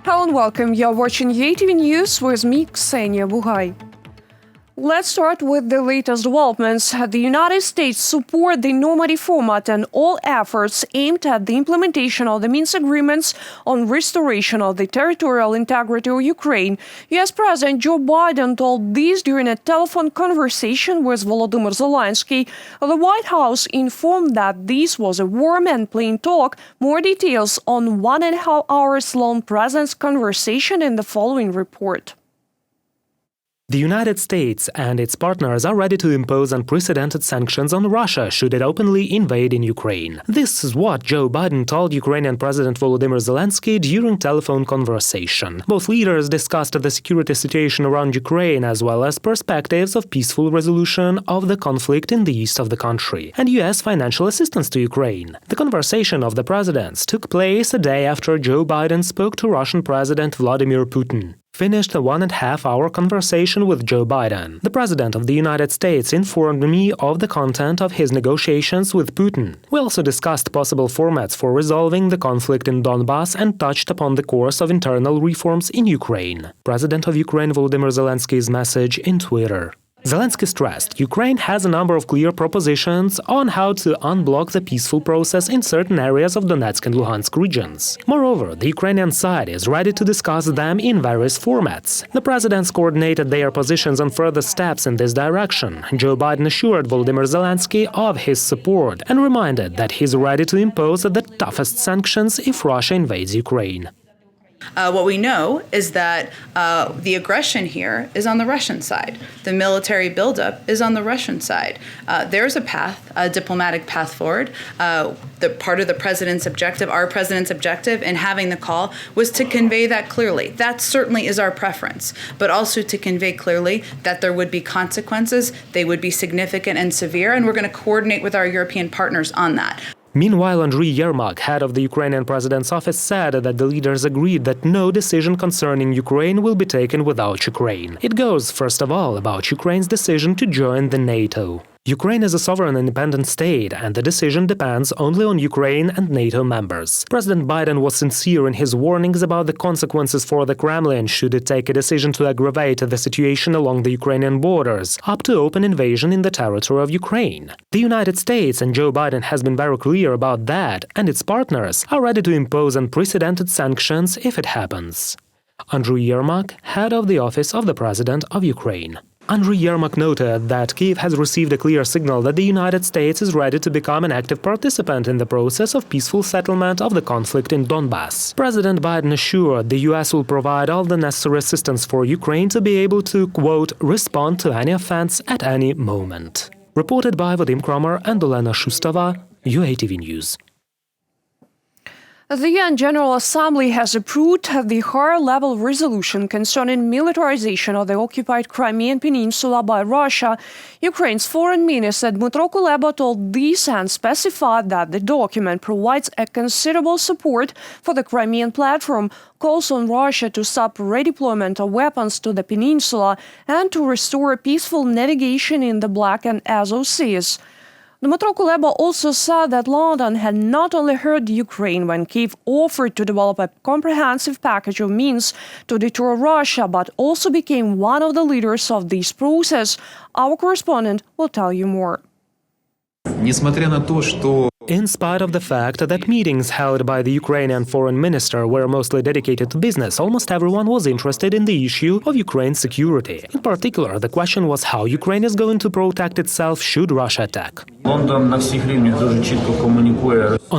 Hello and welcome. You're watching UATV News with me, Ksenia Bugay. Let's start with the latest developments. The United States support the normative format and all efforts aimed at the implementation of the Minsk agreements on restoration of the territorial integrity of Ukraine. U.S. President Joe Biden told this during a telephone conversation with Volodymyr Zelenskyy. The White House informed that this was a warm and plain talk. More details on 1.5 hours long President's conversation in the following report. The United States and its partners are ready to impose unprecedented sanctions on Russia should it openly invade in Ukraine. This is what Joe Biden told Ukrainian President Volodymyr Zelenskyy during telephone conversation. Both leaders discussed the security situation around Ukraine as well as perspectives of peaceful resolution of the conflict in the east of the country and U.S. financial assistance to Ukraine. The conversation of the presidents took place a day after Joe Biden spoke to Russian President Vladimir Putin. Finished a 1.5-hour conversation with Joe Biden. The President of the United States informed me of the content of his negotiations with Putin. We also discussed possible formats for resolving the conflict in Donbass and touched upon the course of internal reforms in Ukraine. President of Ukraine Volodymyr Zelenskyy's message in Twitter. Zelenskyy stressed Ukraine has a number of clear propositions on how to unblock the peaceful process in certain areas of Donetsk and Luhansk regions. Moreover, the Ukrainian side is ready to discuss them in various formats. The presidents coordinated their positions on further steps in this direction. Joe Biden assured Volodymyr Zelenskyy of his support and reminded that he's ready to impose the toughest sanctions if Russia invades Ukraine. What we know is that the aggression here is on the Russian side. The military buildup is on the Russian side. There's a path, a diplomatic path forward. The part of the president's objective, our president's objective in having the call was to convey that clearly. That certainly is our preference, but also to convey clearly that there would be consequences, they would be significant and severe, and we're going to coordinate with our European partners on that. Meanwhile, Andriy Yermak, head of the Ukrainian president's office, said that the leaders agreed that no decision concerning Ukraine will be taken without Ukraine. It goes, first of all, about Ukraine's decision to join the NATO. Ukraine is a sovereign independent state, and the decision depends only on Ukraine and NATO members. President Biden was sincere in his warnings about the consequences for the Kremlin should it take a decision to aggravate the situation along the Ukrainian borders, up to open invasion in the territory of Ukraine. The United States and Joe Biden has been very clear about that, and its partners are ready to impose unprecedented sanctions if it happens. Andriy Yermak, head of the Office of the President of Ukraine. Andriy Yermak noted that Kyiv has received a clear signal that the United States is ready to become an active participant in the process of peaceful settlement of the conflict in Donbass. President Biden assured the U.S. will provide all the necessary assistance for Ukraine to be able to, quote, respond to any offense at any moment. Reported by Vadim Kromer and Olena Shustova, UATV News. The UN General Assembly has approved the higher-level resolution concerning militarization of the occupied Crimean Peninsula by Russia. Ukraine's Foreign Minister Dmytro Kuleba told this and specified that the document provides a considerable support for the Crimean platform, calls on Russia to stop redeployment of weapons to the peninsula and to restore peaceful navigation in the Black and Azov Seas. Dmytro Kuleba also said that London had not only heard Ukraine when Kyiv offered to develop a comprehensive package of means to deter Russia, but also became one of the leaders of this process. Our correspondent will tell you more. In spite of the fact that meetings held by the Ukrainian foreign minister were mostly dedicated to business, almost everyone was interested in the issue of Ukraine's security. In particular, the question was how Ukraine is going to protect itself should Russia attack. On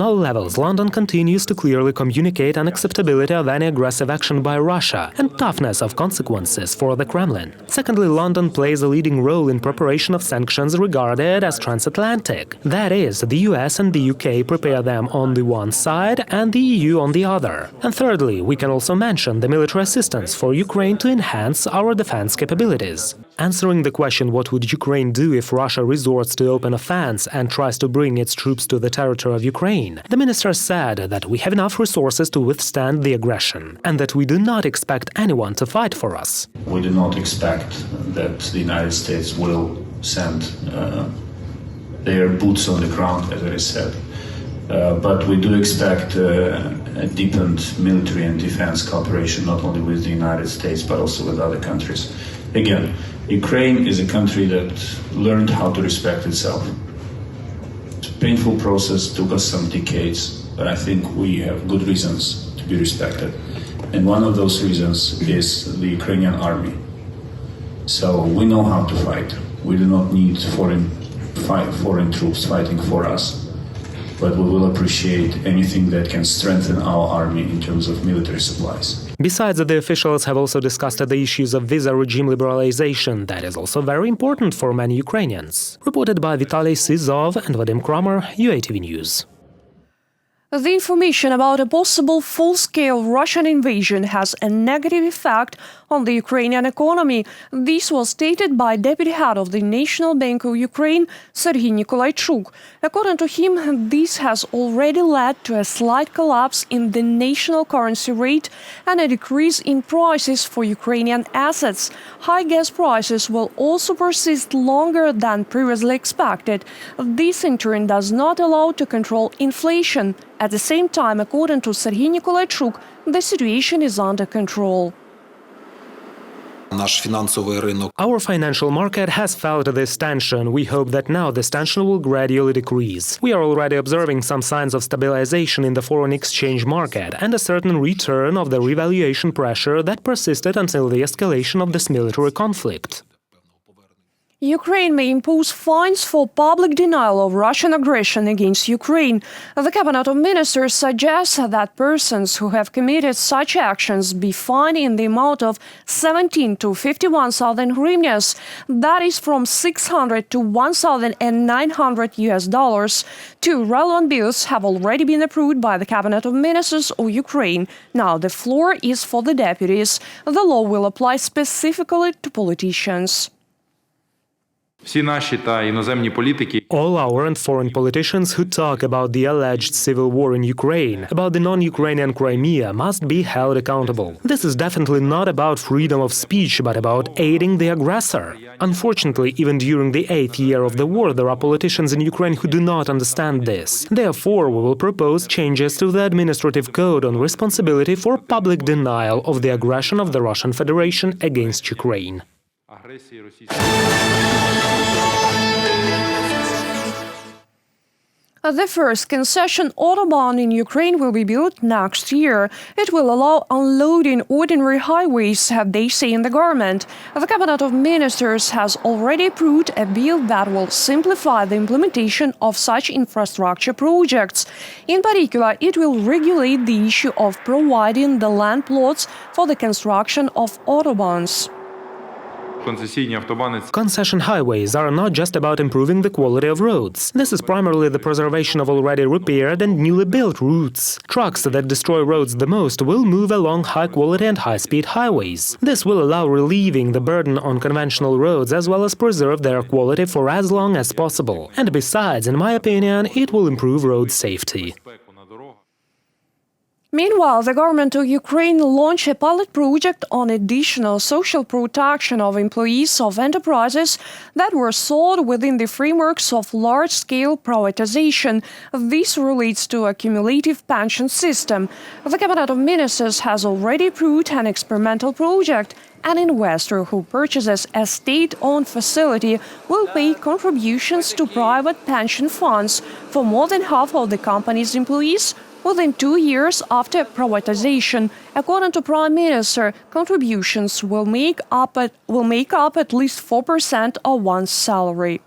all levels, London continues to clearly communicate unacceptability of any aggressive action by Russia and toughness of consequences for the Kremlin. Secondly, London plays a leading role in preparation of sanctions regarded as transatlantic. That is, the US and the UK prepare them on the one side and the EU on the other. And thirdly, we can also mention the military assistance for Ukraine to enhance our defense capabilities. Answering the question what would Ukraine do if Russia resorts to open offense and tries to bring its troops to the territory of Ukraine, the minister said that we have enough resources to withstand the aggression and that we do not expect anyone to fight for us. We do not expect that the United States will send their boots on the ground, as I said. But we do expect deepened military and defense cooperation, not only with the United States, but also with other countries. Again, Ukraine is a country that learned how to respect itself. It's a painful process, took us some decades, but I think we have good reasons to be respected. And one of those reasons is the Ukrainian army. So we know how to fight. We do not need foreign troops fighting for us. But we will appreciate anything that can strengthen our army in terms of military supplies. Besides, the officials have also discussed the issues of visa regime liberalization. That is also very important for many Ukrainians. Reported by Vitaly Sizov and Vadim Kramer, UATV News. The information about a possible full-scale Russian invasion has a negative effect on the Ukrainian economy. This was stated by Deputy Head of the National Bank of Ukraine, Serhiy Nikolaichuk. According to him, this has already led to a slight collapse in the national currency rate and a decrease in prices for Ukrainian assets. High gas prices will also persist longer than previously expected. This, in turn, does not allow to control inflation. At the same time, according to Serhiy Nikolaichuk, the situation is under control. Our financial market has felt this tension. We hope that now this tension will gradually decrease. We are already observing some signs of stabilization in the foreign exchange market and a certain return of the revaluation pressure that persisted until the escalation of this military conflict. Ukraine may impose fines for public denial of Russian aggression against Ukraine. The Cabinet of Ministers suggests that persons who have committed such actions be fined in the amount of 17 to 51,000 hryvnias, that is from 600 to 1,900 US. Two relevant bills have already been approved by the Cabinet of Ministers of Ukraine. Now the floor is for the deputies. The law will apply specifically to politicians. All our and foreign politicians who talk about the alleged civil war in Ukraine, about the non-Ukrainian Crimea, must be held accountable. This is definitely not about freedom of speech, but about aiding the aggressor. Unfortunately, even during the 8th year of the war, there are politicians in Ukraine who do not understand this. Therefore, we will propose changes to the administrative code on responsibility for public denial of the aggression of the Russian Federation against Ukraine. The first concession Autobahn in Ukraine will be built next year. It will allow unloading ordinary highways, they say in the government. The Cabinet of Ministers has already approved a bill that will simplify the implementation of such infrastructure projects. In particular, it will regulate the issue of providing the land plots for the construction of Autobahns. Concession highways are not just about improving the quality of roads. This is primarily the preservation of already repaired and newly built routes. Trucks that destroy roads the most will move along high-quality and high-speed highways. This will allow relieving the burden on conventional roads as well as preserve their quality for as long as possible. And besides, in my opinion, it will improve road safety. Meanwhile, the government of Ukraine launched a pilot project on additional social protection of employees of enterprises that were sold within the frameworks of large-scale privatization. This relates to a accumulative pension system. The Cabinet of Ministers has already approved an experimental project. An investor who purchases a state-owned facility will pay contributions to private pension funds for more than half of the company's employees within 2 years after privatization. According to Prime Minister, contributions will make up at least 4% of one's salary.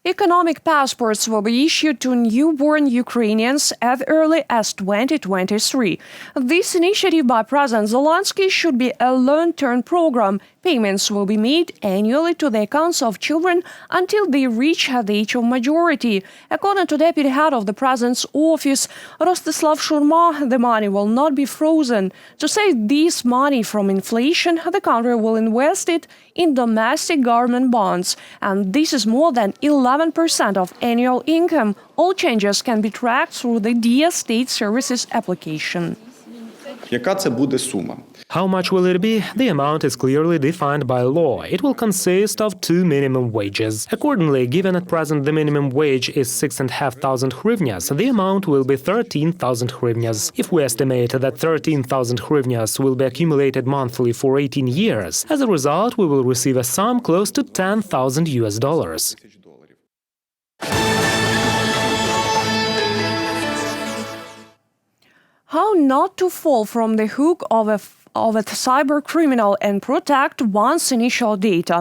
Economic passports will be issued to newborn Ukrainians as early as 2023. This initiative by President Zelenskyy should be a long-term program. Payments will be made annually to the accounts of children until they reach the age of majority. According to Deputy Head of the President's Office, Rostislav Shurma, the money will not be frozen. To save this money from inflation, the country will invest it in domestic government bonds, and this is more than 11% of annual income. All changes can be tracked through the DIA State Services application. Яка це буде сума? How much will it be? The amount is clearly defined by law. It will consist of 2 minimum wages. Accordingly, given at present the minimum wage is 6,500 hryvnias, the amount will be 13,000 hryvnias. If we estimate that 13,000 hryvnias will be accumulated monthly for 18 years, as a result, we will receive a sum close to $10,000. How not to fall from the hook of a cyber criminal and protect one's initial data.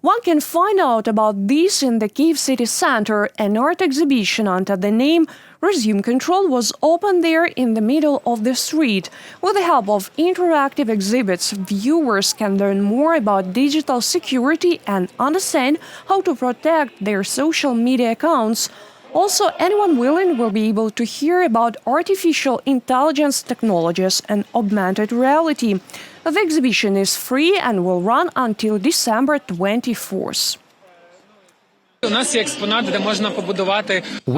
One can find out about this in the Kyiv city center. An art exhibition under the name Resume Control was opened there in the middle of the street. With the help of interactive exhibits, viewers can learn more about digital security and understand how to protect their social media accounts. Also, anyone willing will be able to hear about artificial intelligence technologies and augmented reality. The exhibition is free and will run until December 24th.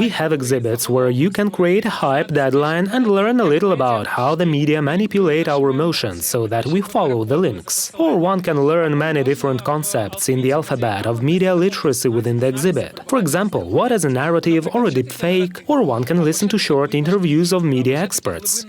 We have exhibits where you can create a hype deadline and learn a little about how the media manipulate our emotions so that we follow the links. Or one can learn many different concepts in the alphabet of media literacy within the exhibit. For example, what is a narrative or a deepfake, or one can listen to short interviews of media experts.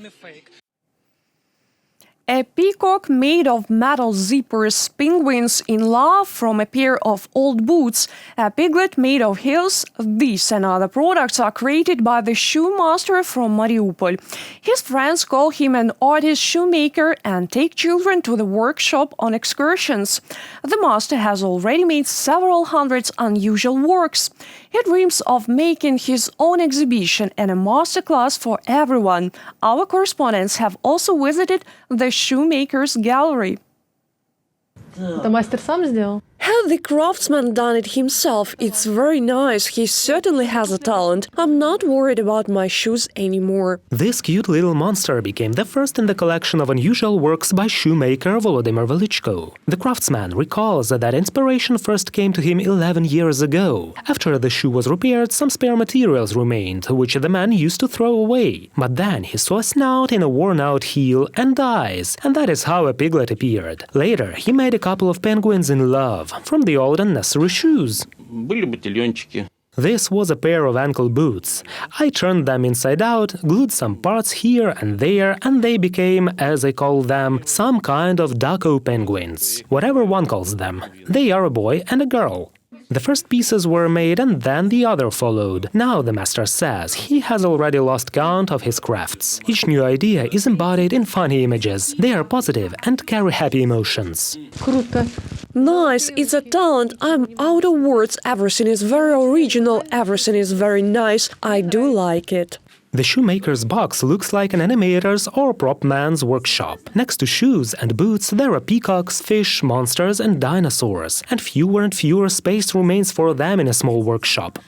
A peacock made of metal zippers, penguins in love from a pair of old boots, a piglet made of heels. These and other products are created by the shoemaster from Mariupol. His friends call him an artist shoemaker and take children to the workshop on excursions. The master has already made several hundred unusual works. He dreams of making his own exhibition and a masterclass for everyone. Our correspondents have also visited the Shoemaker's Gallery. Это мастер сам сделал? Had the craftsman done it himself? It's very nice. He certainly has a talent. I'm not worried about my shoes anymore. This cute little monster became the first in the collection of unusual works by shoemaker Volodymyr. The craftsman recalls that inspiration first came to him 11 years ago. After the shoe was repaired, some spare materials remained, which the man used to throw away. But then he saw a snout in a worn-out heel and eyes, and that is how a piglet appeared. Later, he made a couple of penguins in love from the old and necessary shoes. This was a pair of ankle boots. I turned them inside out, glued some parts here and there, and they became, as I call them, some kind of ducko penguins. Whatever one calls them. They are a boy and a girl. The first pieces were made and then the other followed. Now, the master says, he has already lost count of his crafts. Each new idea is embodied in funny images. They are positive and carry happy emotions. Круто. Nice, it's a talent. I'm out of words. Everything is very original. Everything is very nice. I do like it. The shoemaker's box looks like an animator's or prop man's workshop. Next to shoes and boots, there are peacocks, fish, monsters, and dinosaurs. And fewer space remains for them in a small workshop.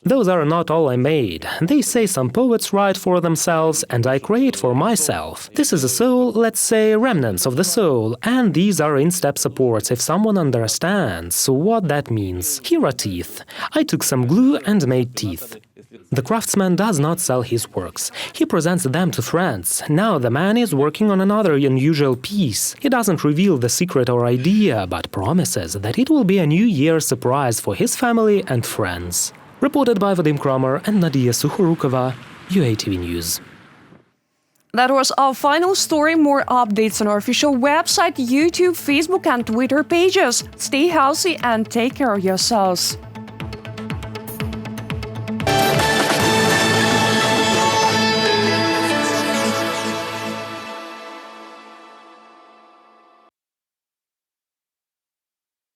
Those are not all I made. They say some poets write for themselves, and I create for myself. This is a soul, let's say, remnants of the soul, and these are in-step supports if someone understands what that means. Here are teeth. I took some glue and made teeth. The craftsman does not sell his works. He presents them to friends. Now the man is working on another unusual piece. He doesn't reveal the secret or idea, but promises that it will be a New Year's surprise for his family and friends. Reported by Vadim Kramer and Nadia Sukhorukova, UATV News. That was our final story. More updates on our official website, YouTube, Facebook and Twitter pages. Stay healthy and take care of yourselves.